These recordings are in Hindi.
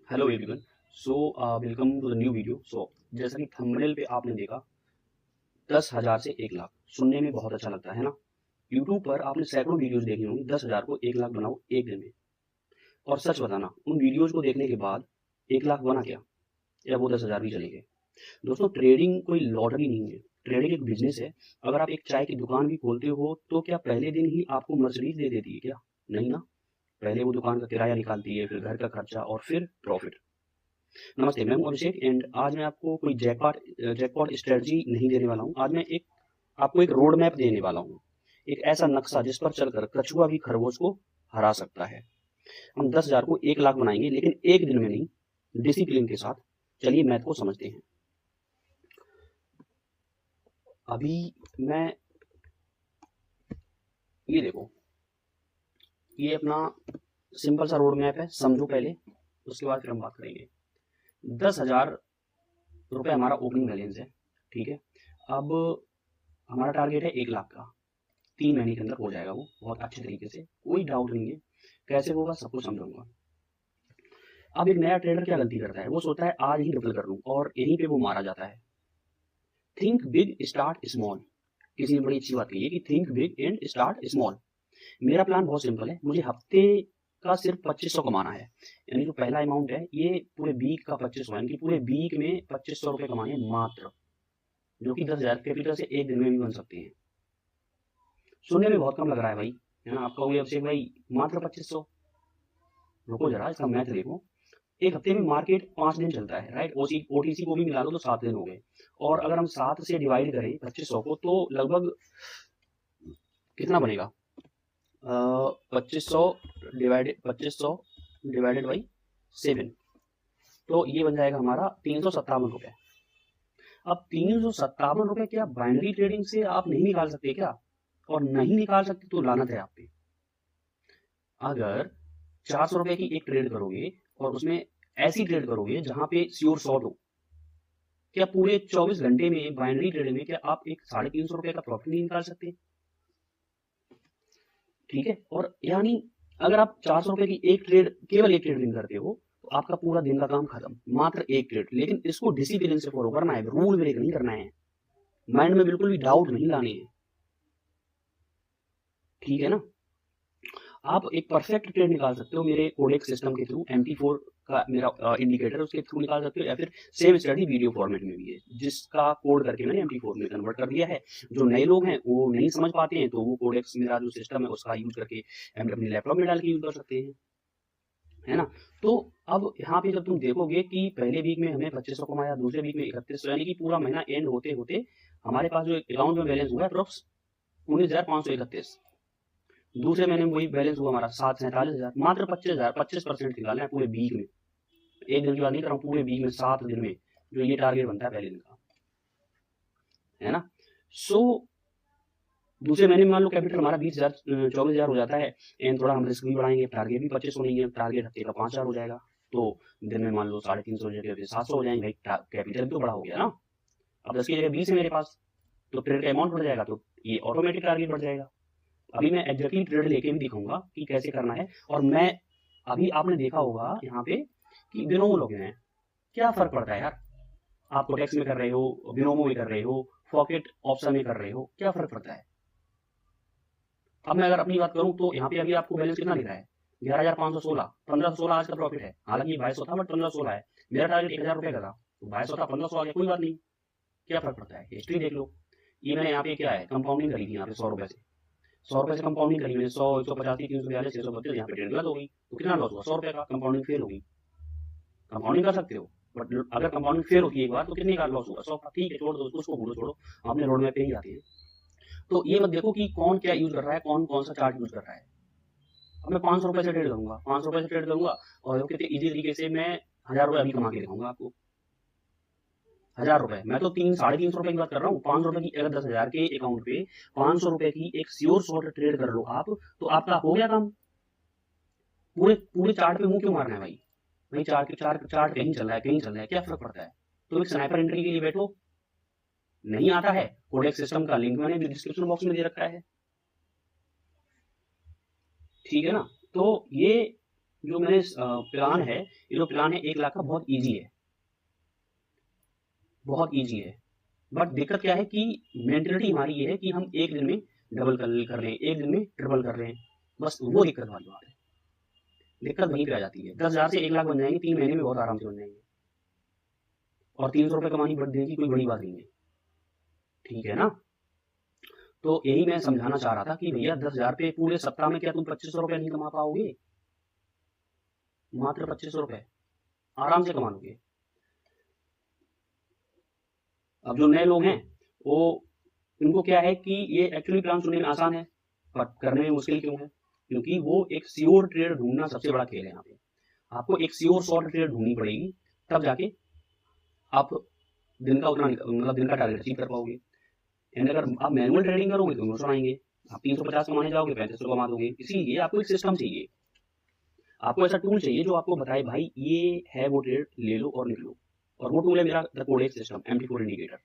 Hello everyone. So welcome to the new video. जैसा कि थंबनेल पे आपने देखा, 10,000 से 1 लाख सुनने में बहुत अच्छा लगता है ना। यूट्यूब पर आपने सैकड़ों वीडियोस देखी होंगी, 10,000 को 1 लाख बनाओ एक दिन में। और सच बताना, उन वीडियोस को देखने के बाद 1 लाख बना क्या, या वो 10,000 भी चले गए। दोस्तों, ट्रेडिंग कोई लॉटरी नहीं है, ट्रेडिंग एक बिजनेस है। अगर आप एक चाय की दुकान भी खोलते हो तो क्या पहले दिन ही आपको मर्सिडीज दे देती है क्या? नहीं ना। पहले वो दुकान का किराया निकालती है, फिर घर का खर्चा और फिर प्रॉफिट। नमस्ते, मैं हूं अभिषेक एंड आज मैं आपको कोई जैकपॉट जैकपॉट स्ट्रेटजी नहीं देने वाला हूं। आज मैं आपको एक रोड मैप देने वाला हूं, एक ऐसा नक्शा जिस पर चलकर कछुआ भी खरगोश को हरा सकता है। हम 10,000 को 1 लाख बनाएंगे, लेकिन एक दिन में नहीं, डिसिप्लिन के साथ। चलिए मैथ को समझते हैं। अभी मैं ये देखो, ये अपना सिंपल सा रोड मैप है, समझो पहले, उसके बाद फिर हम बात करेंगे। 10,000 रुपये हमारा ओपनिंग बैलेंस है, ठीक है। अब हमारा टारगेट है 1 लाख का। 3 महीने के अंदर हो जाएगा वो, बहुत अच्छे तरीके से, कोई डाउट नहीं है। कैसे होगा सब कुछ समझाऊंगा। अब एक नया ट्रेडर क्या गलती करता है, वो सोचता है आज ही डबल कर लूं, और यहीं पे वो मारा जाता है। Think big start small. किसी ने बड़ी अच्छी बात कही है कि think big and start small. मेरा प्लान बहुत सिंपल है, मुझे हफ्ते का सिर्फ 2500 कमाना है। यानी जो पहला अमाउंट है, ये पूरे वीक का 2500, यानी कि पूरे वीक में 2500 रुपए कमाने हैं मात्र, जो कि 10,000 कैपिटल से एक दिन में भी बन सकते हैं। सुनने में बहुत कम लग रहा है भाई, है ना। आप कहोगे अभिषेक भाई मात्र 2500, रुको जरा इसका मैथ देखो। एक हफ्ते में मार्केट 5 दिन चलता है, राइट। ओटीसी को भी मिला लो तो 7 दिन हो गए। और अगर हम 7 से डिवाइड करें 2500 को, तो लगभग कितना बनेगा? 2500 डिवाइडेड बाई 7, तो ये बन जाएगा हमारा 357 रुपए। अब 357 रुपए क्या बाइनरी ट्रेडिंग से आप नहीं निकाल सकते क्या? और नहीं निकाल सकते तो लानत है आप पे। अगर 400 रुपए की एक ट्रेड करोगे और उसमें ऐसी ट्रेड करोगे जहां पे श्योर शॉर्ट हो, क्या पूरे 24 घंटे में बाइनरी ट्रेड में क्या आप एक 350 रुपए का प्रॉफिट नहीं निकाल सकते? ठीक है। और यानी अगर आप 400 रुपए की एक ट्रेड, केवल एक ट्रेड विन करते हो, तो आपका पूरा दिन का काम खत्म, मात्र एक ट्रेड। लेकिन इसको डिसिप्लिन से फॉलो करना है, रूल ब्रेक नहीं करना है, माइंड में बिल्कुल भी डाउट नहीं लाने हैं, ठीक है ना। आप एक परफेक्ट ट्रेड निकाल सकते हो मेरे कोडेक्स सिस्टम के थ्रू। MT4 का मेरा इंडिकेटर, उसके थ्रू निकाल सकते हो, या फिर सेम स्टडी वीडियो फॉर्मेट में भी है, जिसका कोड करके मैंने MT4 में कन्वर्ट कर दिया है। जो नए लोग हैं वो नहीं समझ पाते हैं, तो वो कोडेक्स मेरा जो सिस्टम है उसका यूज करके अपने लैपटॉप में डाल के यूज कर सकते हैं, है ना। तो अब यहाँ पे जब तुम देखोगे कि पहले वीक में हमने 2500 कमाया, दूसरे वीक में 3100, यानी कि पूरा महीना एंड होते होते हमारे पास जो अकाउंट में बैलेंस हुआ है अप्रोक्स 19,531। दूसरे महीने में वही बैलेंस हुआ हमारा 47,000। मात्र 25,000, 25% निकालना है पूरे वीक में। एक दिन की बात नहीं कर रहा हूँ, पूरे वीक में 7 दिन में जो ये टारगेट बनता है पहले दिन का, है ना। सो दूसरे महीने में मान लो कैपिटल हमारा 20,000 24,000 हो जाता है, एंड थोड़ा हम रिस्क भी बढ़ाएंगे, टारगेट भी 2500 नहीं है, टारगेट हफ्ते का 5,000 हो जाएगा। तो दिन में मान लो 350 जगह 700 हो जाएंगे भाई, कैपिटल तो बड़ा हो गया ना। अब 10 की जगह 20 है मेरे पास, तो ट्रेड का अमाउंट बढ़ जाएगा, तो ये ऑटोमेटिक टारगेट बढ़ जाएगा। अभी मैं एग्जैक्टली ट्रेड लेके भी दिखाऊंगा कि कैसे करना है। और मैं अभी आपने देखा होगा यहाँ पे कि बिनोमो लॉगिन है, क्या फर्क पड़ता है यार? आप कोटेक्स में कर रहे हो, बिनोमो में कर रहे हो, पॉकेट ऑप्शन में कर रहे हो, क्या फर्क पड़ता है? अब मैं अगर अपनी बात करूं तो यहाँ पे अभी आपको बैलेंस कितना दिख रहा है? 11,516, 1,516 आज का प्रॉफिट है। हालांकि 2200 था, बट 1,516 है। मेरा टारगेट 1,000 रुपए का था, तो 2200 था, 1,500 आ गया, कोई बात नहीं। क्या फर्क पड़ता है? हिस्ट्री देख लो। ये मैंने यहाँ पे क्या है, कंपाउंडिंग करी थी यहाँ पे 100 रुपए से। 100 रुपए से कंपाउंडिंग करी मैंने, 100, 185, 342, 632, यहाँ पे ट्रेड गलत हो गई, तो कितना लॉस हुआ? 100 रुपए का कंपाउंडिंग फेल हो गई। कंपाउंडिंग कर सकते हो, बट अगर कंपाउंडिंग फेल होती है एक बार, तो कितने का लॉस हुआ? 100 का। ठीक है, छोड़ दो उसको, भूलो, छोड़ो, अपने रोड मैप पे ही आते हैं। तो ये मत देखो कि कौन क्या यूज कर रहा है, कौन कौन सा चार्ट यूज कर रहा है। अब मैं 500 रुपए से ट्रेड करूंगा, 500 रुपए से ट्रेड करूंगा, और कितने इजी तरीके से मैं 1,000 रुपए अभी कमा के दिखाऊंगा आपको। 1,000 रुपए, मैं तो 300-350 रुपए की बात कर रहा हूँ। 500 रुपए की अगर 10,000 के अकाउंट पे 500 रुपए की एक श्योर शॉर्ट ट्रेड कर लो आप, तो आपका हो गया काम। पूरे पूरे चार्ट पे मुंह क्यों मारना है भाई? भाई चार्ट कहीं चल रहा है, कहीं चल रहा है, क्या फर्क पड़ता है? तो एक स्नाइपर एंट्री के लिए बैठो। नहीं आता है, कोडेक्स सिस्टम का लिंक मैंने डिस्क्रिप्शन बॉक्स में दे रखा है, ठीक है ना। तो ये जो मैंने प्लान है, ये जो प्लान है 1 लाख का, बहुत ईजी है, बहुत ईजी है। बट दिक्कत क्या है कि मेंटेलिटी हमारी ये है कि हम एक दिन में डबल कर रहे हैं, एक दिन में ट्रिपल कर रहे हैं, बस वो दिक्कत वाली बात है। दिक्कत वहीं पे आ जाती है। 10,000 से 1 लाख बन जाएंगे 3 महीने में, बहुत आराम से बन जाएंगे, और 300 रुपये कमानी बढ़ देगी, कोई बड़ी बात नहीं है, ठीक है ना। तो यही मैं समझाना चाह रहा था कि भैया 10,000 पे पूरे सप्ताह में क्या तुम 2500 रुपये नहीं कमा पाओगे? मात्र 2500 रुपये आराम से कमा लोगे। अब जो नए लोग हैं वो, इनको क्या है कि ये एक्चुअली प्लान सुनने में आसान है पर करने में मुश्किल क्यों है? क्योंकि वो एक श्योर ट्रेड ढूंढना सबसे बड़ा खेल है। यहाँ पे आपको एक श्योर शॉर्ट ट्रेड ढूंढनी पड़ेगी, तब जाके आप दिन का उतना मतलब दिन का टारगेट अचीव कर पाओगे। एंड अगर आप मैनुअल ट्रेडिंग करोगे तो नुकसान आएंगे, आप 350 कमाने जाओगे 3500 कमा दोगे। इसीलिए आपको एक सिस्टम चाहिए, आपको ऐसा टूल चाहिए जो आपको बताए भाई ये है वो ट्रेड, ले लो और निकलो। और वो टूल है मेरा the codex system MT4 indicator.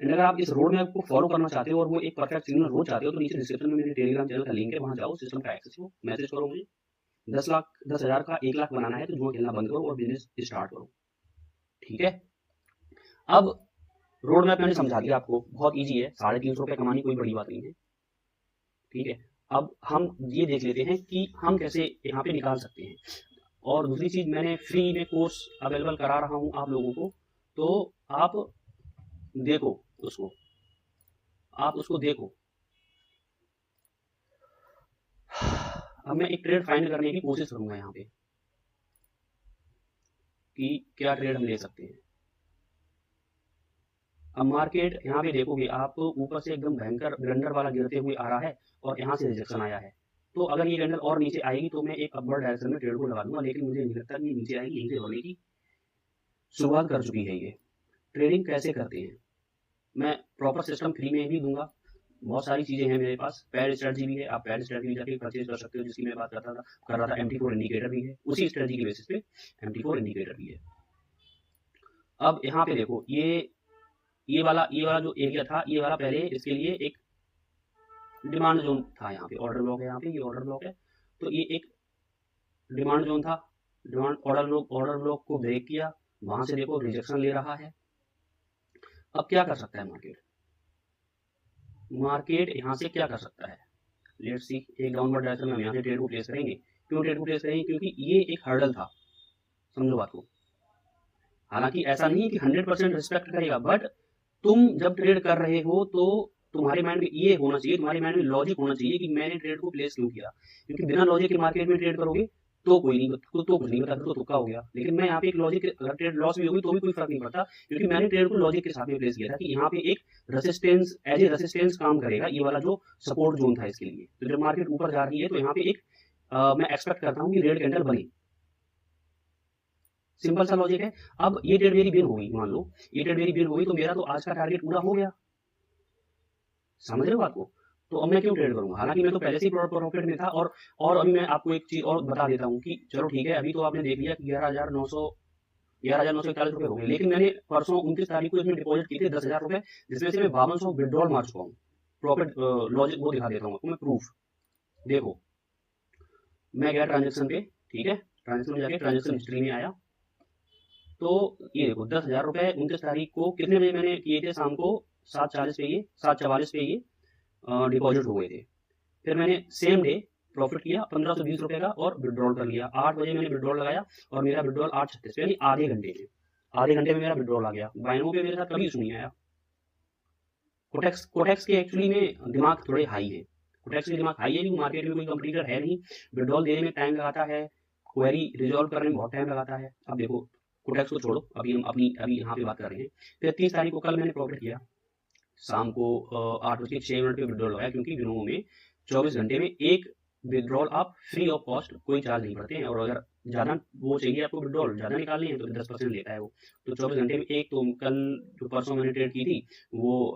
And अगर आप इस रोड मैप को फॉलो करना चाहते हो और वो एक परफेक्ट सिग्नल रोज चाहते हो तो नीचे डिस्क्रिप्शन में मेरे टेलीग्राम चैनल का लिंक है, वहां जाओ, सिस्टम का एक्सेस हो, मैसेज करो मुझे। 10,000 का 1 लाख बनाना है तो जुआ खेलना बंद करो और बिजनेस स्टार्ट करो, ठीक है। अब रोड मैप मैंने समझा दिया आपको, बहुत ईजी है, 350 रुपये कमानी कोई बड़ी बात नहीं है, ठीक है। अब हम ये देख लेते हैं कि हम कैसे यहाँ पे निकाल सकते हैं। और दूसरी चीज, मैंने फ्री में कोर्स अवेलेबल करा रहा हूँ आप लोगों को, तो आप देखो उसको, आप उसको देखो। अब मैं एक ट्रेड फाइंड करने की कोशिश करूंगा यहाँ पे कि क्या ट्रेड हम ले सकते हैं। अब मार्केट यहाँ पे देखोगे आप, ऊपर से एकदम भयंकर ब्लंडर वाला गिरते हुए आ रहा है और यहाँ से रिजेक्शन आया है। तो अगर ये कैंडल और नीचे आएगी तो मैं एक अपवर्ड डायरेक्शन में ट्रेड को लगा दूंगा, लेकिन मुझे नहीं लगता कि नीचे आएगी, यहीं से होने की शुरुआत कर चुकी है। ये ट्रेडिंग कैसे करते हैं मैं प्रॉपर सिस्टम फ्री में भी दूंगा, बहुत सारी चीजें हैं मेरे पास। पैड स्ट्रेटजी भी है, आप पैड स्ट्रेटजी जाके परचेज कर सकते हो, जिसकी मैं बात कर रहा था। MT4 इंडिकेटर भी है, उसी स्ट्रेटजी के बेसिस पे MT4 इंडिकेटर भी है। अब यहाँ पे देखो, ये वाला जो एरिया था, ये वाला पहले इसके लिए एक डिमांड जोन था। यहाँ पे ऑर्डर ब्लॉक है, यहाँ पे ये ऑर्डर ब्लॉक है, तो ये एक डिमांड जोन था। डिमांड ऑर्डर ब्लॉक को ब्रेक किया, वहां से देखो रिजेक्शन ले रहा है। अब क्या कर सकता है मार्केट यहाँ से क्या कर सकता है? लेट्स सी, एक डाउनवर्ड डायरेक्शन में हम यहाँ से ट्रेड को प्लेस करेंगे। क्यों ट्रेड को प्लेस करेंगे? क्योंकि ये एक हर्डल था, समझो बात को। हालांकि ऐसा नहीं कि 100% रिस्पेक्ट करेगा, बट तुम जब ट्रेड कर रहे हो तो तुम्हारे माइंड में ये होना चाहिए, तुम्हारे माइंड में लॉजिक होना चाहिए कि मैंने ट्रेड को प्लेस क्यों किया। क्योंकि बिना लॉजिक के मार्केट में ट्रेड करोगे तो कोई नहीं, तो कुछ नहीं पता, तो तुक्का हो गया। लेकिन मैं यहाँ पे एक लॉजिक, अगर ट्रेड लॉस भी होगी तो भी कोई फर्क नहीं पड़ता, क्योंकि मैंने ट्रेड को लॉजिक के साथ में प्लेस किया था कि यहाँ पे एक रेसिस्टेंस, एज ए रेसिस्टेंस काम करेगा ये वाला जो सपोर्ट जोन था इसके लिए। तो जब मार्केट ऊपर जा रही है तो यहाँ पे एक मैं एक्सपेक्ट करता हूँ कि रेड कैंडल बने, सिंपल सा लॉजिक है। अब ये ट्रेड मेरी बिन होगी, मान लो ये ट्रेड मेरी बिन होगी तो मेरा तो आज का टारगेट पूरा हो गया, समझ रहे हो बात को। तो अब मैं क्यों ट्रेड करूंगा? हालांकि मैं तो पहले से ही प्रॉफिट में था। और अभी मैं आपको एक चीज और बता देता हूँ कि चलो ठीक है, अभी तो आपने देख लिया कि 11,941 रुपए हो गए, लेकिन मैंने परसों 29 तारीख को इसमें डिपॉजिट किए थे 10,000 रुपए, जिसमें से मैं 5200 विड्रॉल मार चुका हूँ। प्रॉफिट लॉजिक वो दिखा देता हूँ आपको मैं, प्रूफ देखो। मैं गया ट्रांजेक्शन पे, ठीक है, ट्रांजेक्शन में जाके ट्रांजेक्शन हिस्ट्री में आया तो ये देखो 10,000 रुपए 29 तारीख को कितने बजे मैंने किए थे? शाम को 7:40 पे, ये 7:44 पे ये डिपॉजिट हो गए थे। फिर मैंने सेम डे प्रॉफिट किया 1520 रुपए का और विड्रॉल कर लिया। 8 बजे मैंने विड्रॉल लगाया और मेरा विड्रॉल 8:36 पे, यानी आधे घंटे में मेरा विड्रॉल आ गया। बाइनो पे मेरे साथ कभी इशू नहीं आया। कोटेक्स के एक्चुअली में दिमाग थोड़े हाई है, कोटेक्स के दिमाग हाई है क्योंकि मार्केट में कोई कंपटीटर है नहीं, विड्रॉल देने में टाइम लगाता है, क्वेरी रिजॉल्व करने में बहुत टाइम लगाता है। अब देखो कोटेक्स को छोड़ो, अभी हम अभी यहाँ पे बात कर रहे हैं। फिर 30 तारीख को कल मैंने प्रॉफिट किया, शाम को 8:06 पे विड्रॉल लगाया, क्योंकि विनोमो में 24 घंटे में एक विड्रॉल आप फ्री ऑफ कॉस्ट, कोई चार्ज नहीं पड़ते हैं। और अगर ज़्यादा वो चाहिए आपको विड्रॉल ज़्यादा निकालनी है तो 10% लेता है वो। तो 24 घंटे में एक, तो कल जो परसों मैंने ट्रेड की थी वो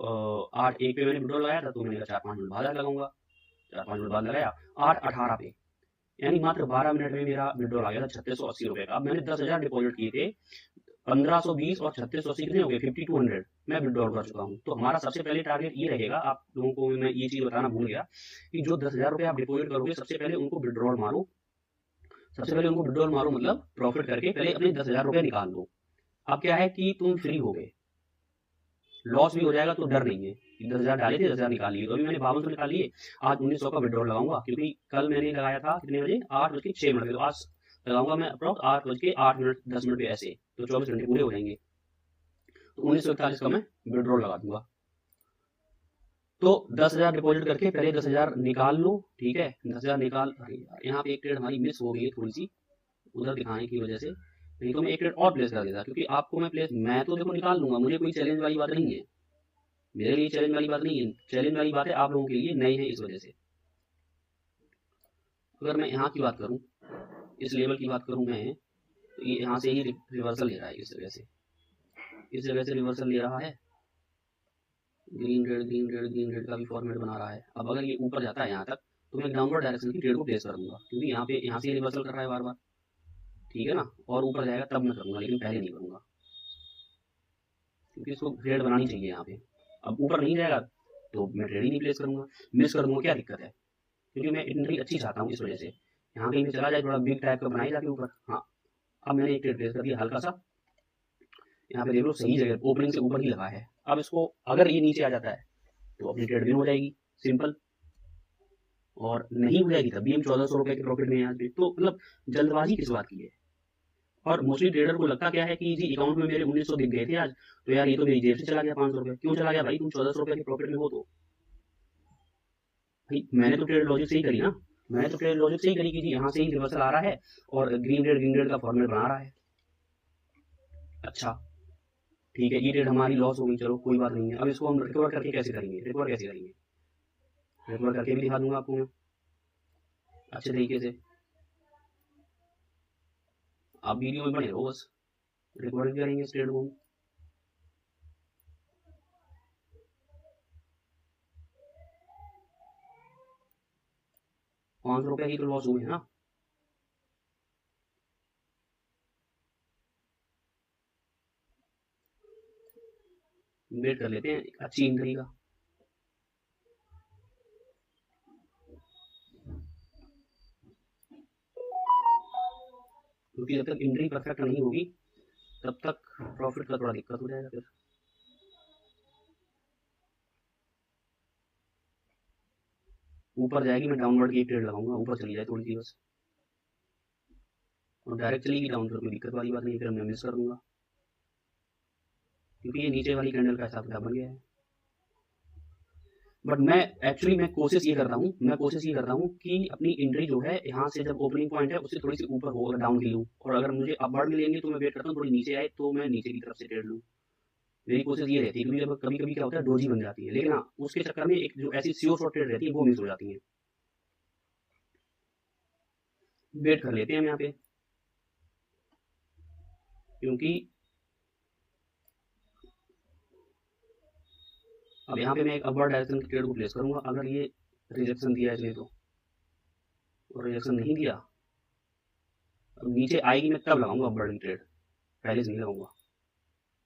8:01 पे मैंने विड्रॉल लगाया था, तो मैंने 4-5 मिनट बाद लगाऊंगा, 4-5 मिनट बाद लगाया 8:18 पे, यानी मात्र 12 मिनट में मेरा विड्रॉल आ गया था 3680 रुपये का। अब मैंने 10,000 डिपॉजिट किए थे 1520 और 3680 कितने हो गए, 5200 मैं विड्रॉल कर चुका हूँ। तो हमारा सबसे पहले टारगेट ये रहेगा, आप लोगों को मैं ये चीज बताना भूल गया कि जो 10,000 रुपये आप डिपॉजिट करोगे सबसे पहले उनको विड्रॉल मारो। सबसे पहले उनको विड्रॉल मारो मतलब प्रॉफिट करके पहले अपने 10,000 रुपये निकाल दो। अब क्या है कि तुम फ्री हो गए, लॉस भी हो जाएगा तो डर नहीं है। 10,000 डाले थे, 10,000 निकाल लिए, तो अभी मैंने 5200 निकाल लिए। आज 1900 का विड्रॉल लगाऊंगा, क्योंकि कल मैंने लगाया था कितने बजे, 8:06 पे, तो आज लगाऊंगा मैं अप्रॉक्स 8:08 पे ऐसे, तो 24 घंटे पूरे हो जाएंगे। तो 1941 का मैं विड्रॉल लगा दूंगा। तो 10,000 डिपॉजिट करके पहले 10,000 निकाल लो, ठीक है। 10,000 निकाल, अरे यार यहाँ पे एक ट्रेड हमारी मिस हो गई है थोड़ी सी, उधर दिखाने की वजह से, नहीं तो मैं एक ट्रेड और प्लेस कर देता, क्योंकि आपको मैं तो देखो निकाल लूंगा, मुझे कोई चैलेंज वाली बात नहीं है, मेरे लिए चैलेंज वाली बात नहीं है। चैलेंज वाली बात है आप लोगों के लिए, नए हैं इस वजह से। अगर मैं यहाँ की बात करूँ, इस लेवल की बात करूँ मैं, तो ये यहाँ से ही रिवर्सल ले रहा है, इस जगह से रिवर्सल ले रहा है। ग्रीन रेड का भी फॉर्मेट बना रहा है। अब अगर ये ऊपर जाता है यहाँ तक, तो मैं डाउनवर्ड डायरेक्शन की ट्रेड को प्लेस करूंगा, क्योंकि यहाँ से रिवर्सल कर रहा है बार बार, ठीक है ना। और ऊपर जाएगा तब मैं करूंगा, लेकिन पहले नहीं करूंगा, क्योंकि इसको ट्रेड बनानी चाहिए यहाँ पे। अब ऊपर नहीं जाएगा तो मैं ट्रेड ही नहीं प्लेस करूंगा, मिस कर दूंगा, क्या दिक्कत है, क्योंकि मैं एंट्री अच्छी चाहता हूँ, इस वजह से। यहाँ कहीं पे चला जाए थोड़ा बिग टाइप का बनाई जाके ऊपर, हाँ। अब मैंने एक ट्रेड प्लेस कर दिया हल्का सा, यहाँ पे देख लो सही जगह ओपनिंग से ऊपर ही लगा है। अब इसको अगर ये नीचे आ जाता है तो अपनी ट्रेड विन हो जाएगी, सिंपल। और नहीं हो जाएगी तब भी हम 1400 रुपए के प्रॉफिट में हैं आज भी। तो मतलब जल्दबाजी किस बात की है। और मोस्टली ट्रेडर को लगता क्या है कि जी अकाउंट में मेरे 1900 दिख गए थे आज, तो यार ये तो मेरी जेब से चला गया 500 रुपए। क्यों चला गया भाई, तुम 1400 रुपए के प्रॉफिट में हो तो भाई। मैंने तो ट्रेड लॉजिक से ही करी ना, मैंने तो ट्रेड लॉजिक से ही करी कि जी यहाँ से ही रिवर्सल आ रहा है और ग्रीन रेड का फॉर्मेट बना रहा है। अच्छा ठीक है, ये ट्रेड हमारी लॉस हो गई, चलो कोई बात नहीं है। अब इसको हम रिकवर करके कैसे करेंगे, रिकवर करके भी दिखा दूंगा आपको मैं अच्छे तरीके से। आप वीडियो में बने रहो, बस रिकवर करेंगे इस ट्रेड को। 500 रुपए ही तो लॉस हुए हैं ना। वेट कर लेते हैं अच्छी एंट्री का। क्योंकि जब तक एंट्री परफेक्ट नहीं होगी तब तक प्रॉफिट का थोड़ा दिक्कत हो जाएगा फिर। ऊपर जाएगी, मैं डाउनवर्ड की ट्रेड लगाऊंगा, ऊपर चली जाए थोड़ी सी बस, और डायरेक्ट चलेगी डाउन पर कोई दिक्कत वाली बात नहीं, फिर मैं मिस कर दूंगा, क्योंकि ये नीचे वाली कैंडल का हिसाब किताब बन गया है। बट मैं कोशिश ये करता हूँ कि अपनी एंट्री जो है यहाँ से जब ओपनिंग पॉइंट है उससे थोड़ी सी ऊपर हो, अगर डाउन की लूँ, और अगर मुझे अपवर्ड में लेंगे तो मैं वेट करता हूँ थोड़ी नीचे आए तो मैं नीचे की तरफ से ट्रेड लूँ। मेरी कोशिश ये रहती है, क्योंकि जब कभी कभी क्या होता है डोजी बन जाती है, लेकिन हाँ उसके चक्कर में एक जो ऐसी सीओ शॉर्ट ट्रेड रहती है वो मिस हो जाती है। वेट कर लेते हैं हम यहाँ पे, क्योंकि अब यहाँ पे मैं एक अपवर्ड डायरेक्शन की ट्रेड को प्लेस करूंगा। अगर ये रिजेक्शन दिया इसने तो, और रिजेक्शन नहीं दिया, अब नीचे आएगी मैं तब लगाऊंगा अपवर्ड की ट्रेड, पहले से नहीं लगाऊंगा।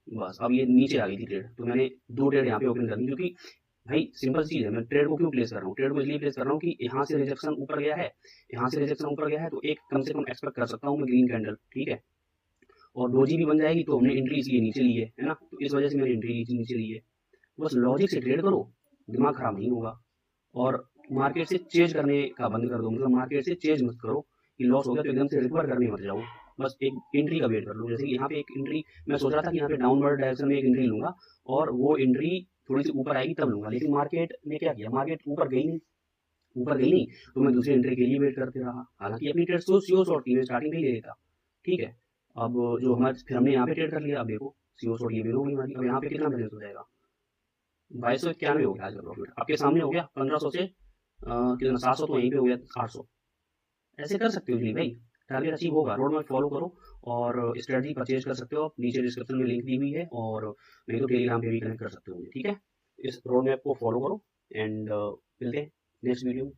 बस अब ये नीचे आ गई थी ट्रेड, तो मैंने 2 ट्रेड यहाँ पे ओपन कर दी, क्योंकि भाई सिंपल चीज है। मैं ट्रेड को क्यों प्लेस कर रहा हूँ, ट्रेड को इसलिए प्लेस कर रहा हूँ कि यहाँ से रिजेक्शन ऊपर गया है, तो एक कम से कम एक्सपेक्ट कर सकता हूँ मैं ग्रीन कैंडल, ठीक है। और डोजी भी बन जाएगी, तो हमने एंट्री इसलिए नीचे ली है ना, तो इस वजह से मैंने एंट्री नीचे ली है। बस लॉजिक से ट्रेड करो, दिमाग खराब नहीं होगा। और मार्केट से चेज करने का बंद कर दो, मतलब मार्केट से चेज मत करो कि लॉस हो गया तो एकदम से रिकवर करने मत जाओ। बस एक एंट्री का वेट कर लो। जैसे कि यहाँ पे एक एंट्री मैं सोच रहा था कि यहाँ पे डाउनवर्ड डायरेक्शन में एक एंट्री लूंगा, और वो एंट्री थोड़ी सी ऊपर आएगी तब लूंगा, लेकिन मार्केट ने क्या किया, मार्केट ऊपर गई नहीं, तो मैं दूसरी एंट्री के लिए वेट करते रहा। हालांकि अपनी ट्रेड सीओ शॉर्ट की मैं स्टार्टिंग में ही ले लेता, ठीक है। अब जो हमारे फिर हमने यहाँ पे ट्रेड कर लिया, अब देखो सीओ शॉर्ट ये भी होगी हमारी। अब यहाँ पे कितना बैलेंस हो जाएगा, 2291 हो गया आज का प्रॉफिट, आपके सामने हो गया। 1500 से कितना 700 तो यहीं पे हो गया, 800। ऐसे कर सकते हो जी भाई, टारगेट अचीव होगा। रोड मैप फॉलो करो और स्ट्रेटजी परचेज कर सकते हो आप, नीचे डिस्क्रिप्शन में लिंक दी हुई है, और नहीं तो टेलीग्राम पे भी कनेक्ट कर सकते हो, ठीक है। इस रोड मैप को फॉलो करो एंड मिलते हैं नेक्स्ट वीडियो में।